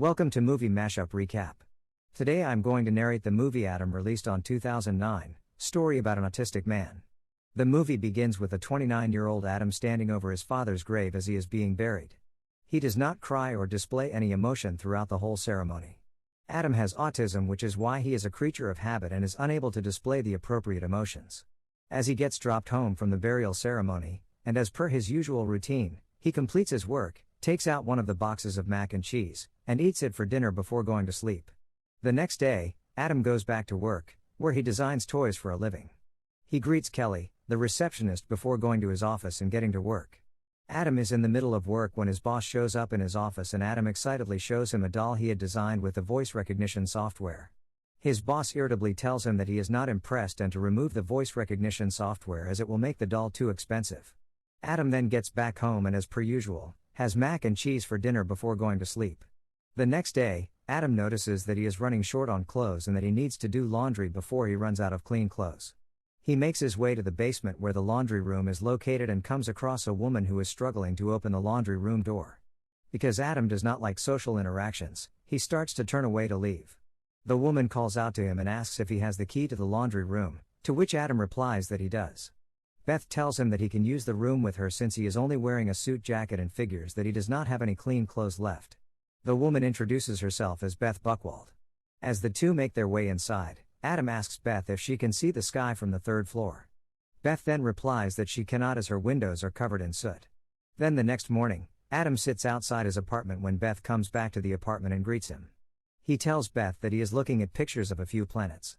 Welcome to Movie Mashup Recap. Today I'm going to narrate the movie Adam, released on 2009, story about an autistic man. The movie begins with a 29-year-old Adam standing over his father's grave as he is being buried. He does not cry or display any emotion throughout the whole ceremony. Adam has autism, which is why he is a creature of habit and is unable to display the appropriate emotions. As he gets dropped home from the burial ceremony, and as per his usual routine, he completes his work, takes out one of the boxes of mac and cheese, and eats it for dinner before going to sleep. The next day, Adam goes back to work, where he designs toys for a living. He greets Kelly, the receptionist, before going to his office and getting to work. Adam is in the middle of work when his boss shows up in his office, and Adam excitedly shows him a doll he had designed with the voice recognition software. His boss irritably tells him that he is not impressed and to remove the voice recognition software as it will make the doll too expensive. Adam then gets back home and, as per usual, has mac and cheese for dinner before going to sleep. The next day, Adam notices that he is running short on clothes and that he needs to do laundry before he runs out of clean clothes. He makes his way to the basement where the laundry room is located and comes across a woman who is struggling to open the laundry room door. Because Adam does not like social interactions, he starts to turn away to leave. The woman calls out to him and asks if he has the key to the laundry room, to which Adam replies that he does. Beth tells him that he can use the room with her since he is only wearing a suit jacket and figures that he does not have any clean clothes left. The woman introduces herself as Beth Buchwald. As the two make their way inside, Adam asks Beth if she can see the sky from the third floor. Beth then replies that she cannot as her windows are covered in soot. Then the next morning, Adam sits outside his apartment when Beth comes back to the apartment and greets him. He tells Beth that he is looking at pictures of a few planets.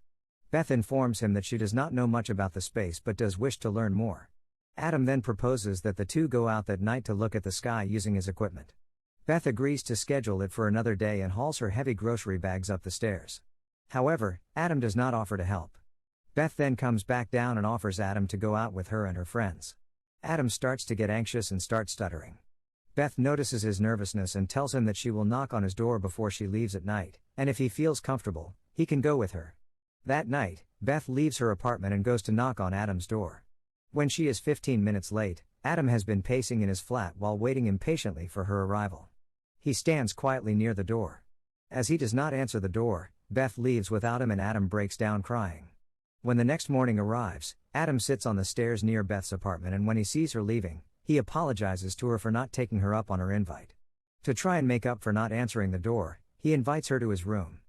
Beth informs him that she does not know much about the space but does wish to learn more. Adam then proposes that the two go out that night to look at the sky using his equipment. Beth agrees to schedule it for another day and hauls her heavy grocery bags up the stairs. However, Adam does not offer to help. Beth then comes back down and offers Adam to go out with her and her friends. Adam starts to get anxious and starts stuttering. Beth notices his nervousness and tells him that she will knock on his door before she leaves at night, and if he feels comfortable, he can go with her. That night, Beth leaves her apartment and goes to knock on Adam's door. When she is 15 minutes late, Adam has been pacing in his flat while waiting impatiently for her arrival. He stands quietly near the door. As he does not answer the door, Beth leaves without him and Adam breaks down crying. When the next morning arrives, Adam sits on the stairs near Beth's apartment, and when he sees her leaving, he apologizes to her for not taking her up on her invite. To try and make up for not answering the door, he invites her to his room.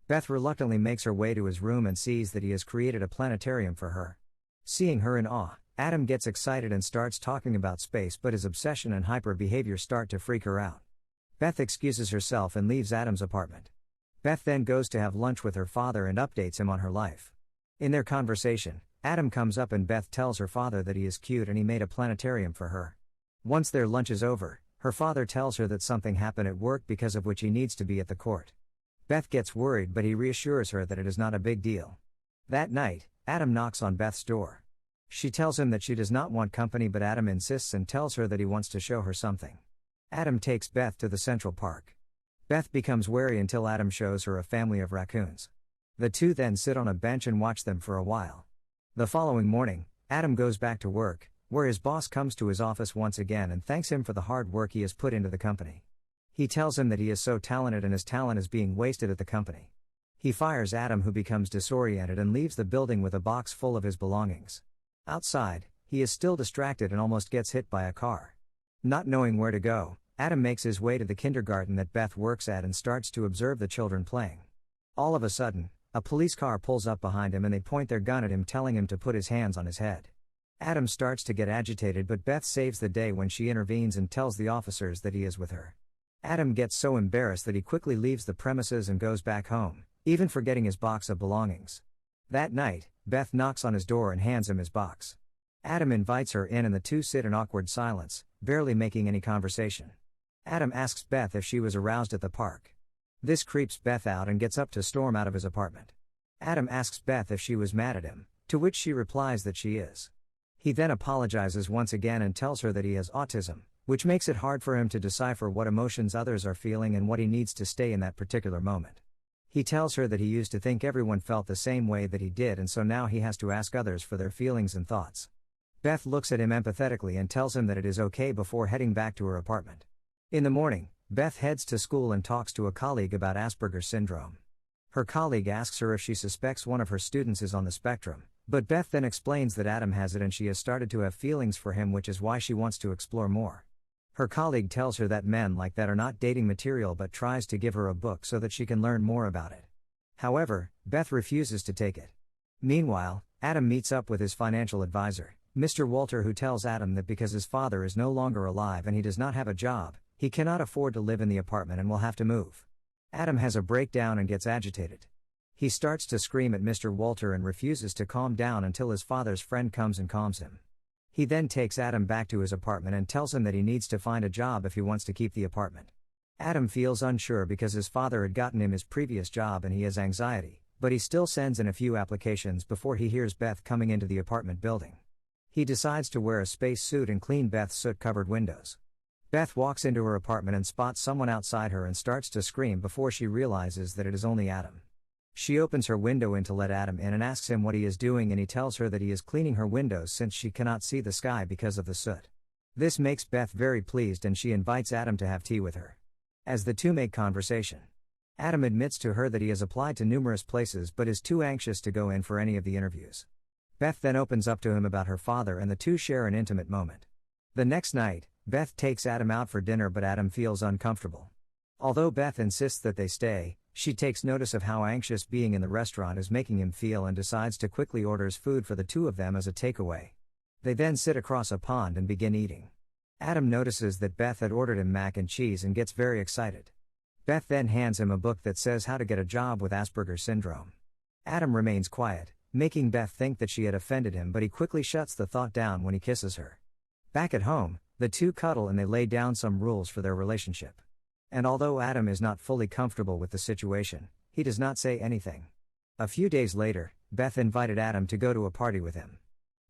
Beth reluctantly makes her way to his room and sees that he has created a planetarium for her. Seeing her in awe, Adam gets excited and starts talking about space, but his obsession and hyper behavior start to freak her out. Beth excuses herself and leaves Adam's apartment. Beth then goes to have lunch with her father and updates him on her life. In their conversation, Adam comes up and Beth tells her father that he is cute and he made a planetarium for her. Once their lunch is over, her father tells her that something happened at work because of which he needs to be at the court. Beth gets worried, but he reassures her that it is not a big deal. That night, Adam knocks on Beth's door. She tells him that she does not want company, but Adam insists and tells her that he wants to show her something. Adam takes Beth to the Central Park. Beth becomes wary until Adam shows her a family of raccoons. The two then sit on a bench and watch them for a while. The following morning, Adam goes back to work, where his boss comes to his office once again and thanks him for the hard work he has put into the company. He tells him that he is so talented and his talent is being wasted at the company. He fires Adam, who becomes disoriented and leaves the building with a box full of his belongings. Outside, he is still distracted and almost gets hit by a car. Not knowing where to go, Adam makes his way to the kindergarten that Beth works at and starts to observe the children playing. All of a sudden, a police car pulls up behind him and they point their gun at him, telling him to put his hands on his head. Adam starts to get agitated, but Beth saves the day when she intervenes and tells the officers that he is with her. Adam gets so embarrassed that he quickly leaves the premises and goes back home, even forgetting his box of belongings. That night, Beth knocks on his door and hands him his box. Adam invites her in and the two sit in awkward silence, barely making any conversation. Adam asks Beth if she was aroused at the park. This creeps Beth out and gets up to storm out of his apartment. Adam asks Beth if she was mad at him, to which she replies that she is. He then apologizes once again and tells her that he has autism, which makes it hard for him to decipher what emotions others are feeling and what he needs to stay in that particular moment. He tells her that he used to think everyone felt the same way that he did, and so now he has to ask others for their feelings and thoughts. Beth looks at him empathetically and tells him that it is okay before heading back to her apartment. In the morning, Beth heads to school and talks to a colleague about Asperger syndrome. Her colleague asks her if she suspects one of her students is on the spectrum, but Beth then explains that Adam has it and she has started to have feelings for him, which is why she wants to explore more. Her colleague tells her that men like that are not dating material but tries to give her a book so that she can learn more about it. However, Beth refuses to take it. Meanwhile, Adam meets up with his financial advisor, Mr. Walter, who tells Adam that because his father is no longer alive and he does not have a job, he cannot afford to live in the apartment and will have to move. Adam has a breakdown and gets agitated. He starts to scream at Mr. Walter and refuses to calm down until his father's friend comes and calms him. He then takes Adam back to his apartment and tells him that he needs to find a job if he wants to keep the apartment. Adam feels unsure because his father had gotten him his previous job and he has anxiety, but he still sends in a few applications before he hears Beth coming into the apartment building. He decides to wear a space suit and clean Beth's soot-covered windows. Beth walks into her apartment and spots someone outside her and starts to scream before she realizes that it is only Adam. She opens her window in to let Adam in and asks him what he is doing, and he tells her that he is cleaning her windows since she cannot see the sky because of the soot. This makes Beth very pleased and she invites Adam to have tea with her. As the two make conversation, Adam admits to her that he has applied to numerous places but is too anxious to go in for any of the interviews. Beth then opens up to him about her father and the two share an intimate moment. The next night, Beth takes Adam out for dinner but Adam feels uncomfortable. Although Beth insists that they stay, she takes notice of how anxious being in the restaurant is making him feel and decides to quickly orders food for the two of them as a takeaway. They then sit across a pond and begin eating. Adam notices that Beth had ordered him mac and cheese and gets very excited. Beth then hands him a book that says how to get a job with Asperger syndrome. Adam remains quiet, making Beth think that she had offended him, but he quickly shuts the thought down when he kisses her. Back at home, the two cuddle and they lay down some rules for their relationship. And although Adam is not fully comfortable with the situation, he does not say anything. A few days later, Beth invited Adam to go to a party with him.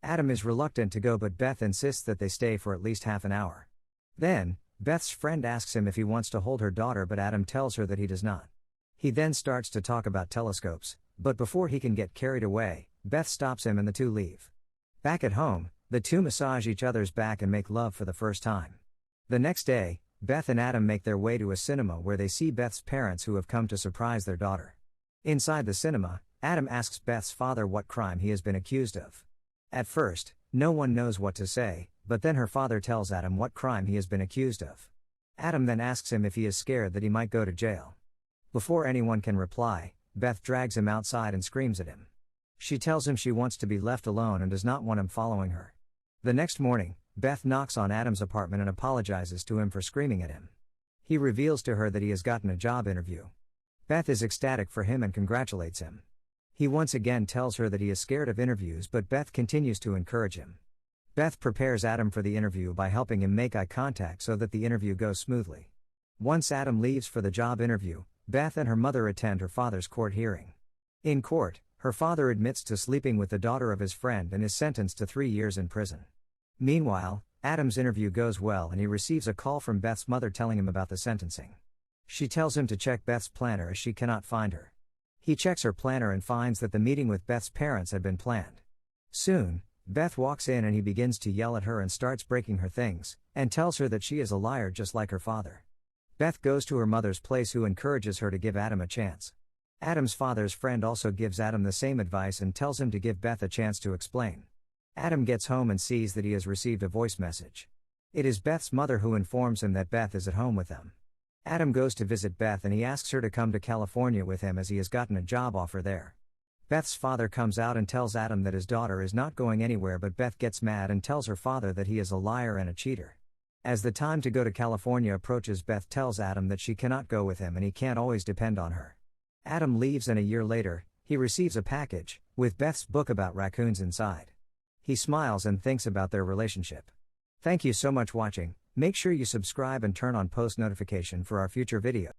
Adam is reluctant to go, but Beth insists that they stay for at least half an hour. Then, Beth's friend asks him if he wants to hold her daughter, but Adam tells her that he does not. He then starts to talk about telescopes, but before he can get carried away, Beth stops him and the two leave. Back at home, the two massage each other's back and make love for the first time. The next day, Beth and Adam make their way to a cinema where they see Beth's parents who have come to surprise their daughter. Inside the cinema, Adam asks Beth's father what crime he has been accused of. At first, no one knows what to say, but then her father tells Adam what crime he has been accused of. Adam then asks him if he is scared that he might go to jail. Before anyone can reply, Beth drags him outside and screams at him. She tells him she wants to be left alone and does not want him following her. The next morning, Beth knocks on Adam's apartment and apologizes to him for screaming at him. He reveals to her that he has gotten a job interview. Beth is ecstatic for him and congratulates him. He once again tells her that he is scared of interviews, but Beth continues to encourage him. Beth prepares Adam for the interview by helping him make eye contact so that the interview goes smoothly. Once Adam leaves for the job interview, Beth and her mother attend her father's court hearing. In court, her father admits to sleeping with the daughter of his friend and is sentenced to 3 years in prison. Meanwhile, Adam's interview goes well and he receives a call from Beth's mother telling him about the sentencing. She tells him to check Beth's planner as she cannot find her. He checks her planner and finds that the meeting with Beth's parents had been planned. Soon, Beth walks in and he begins to yell at her and starts breaking her things, and tells her that she is a liar just like her father. Beth goes to her mother's place, who encourages her to give Adam a chance. Adam's father's friend also gives Adam the same advice and tells him to give Beth a chance to explain. Adam gets home and sees that he has received a voice message. It is Beth's mother who informs him that Beth is at home with them. Adam goes to visit Beth and he asks her to come to California with him as he has gotten a job offer there. Beth's father comes out and tells Adam that his daughter is not going anywhere, but Beth gets mad and tells her father that he is a liar and a cheater. As the time to go to California approaches, Beth tells Adam that she cannot go with him and he can't always depend on her. Adam leaves and a year later, he receives a package, with Beth's book about raccoons inside. He smiles and thinks about their relationship. Thank you so much watching. Make sure you subscribe and turn on post notification for our future videos.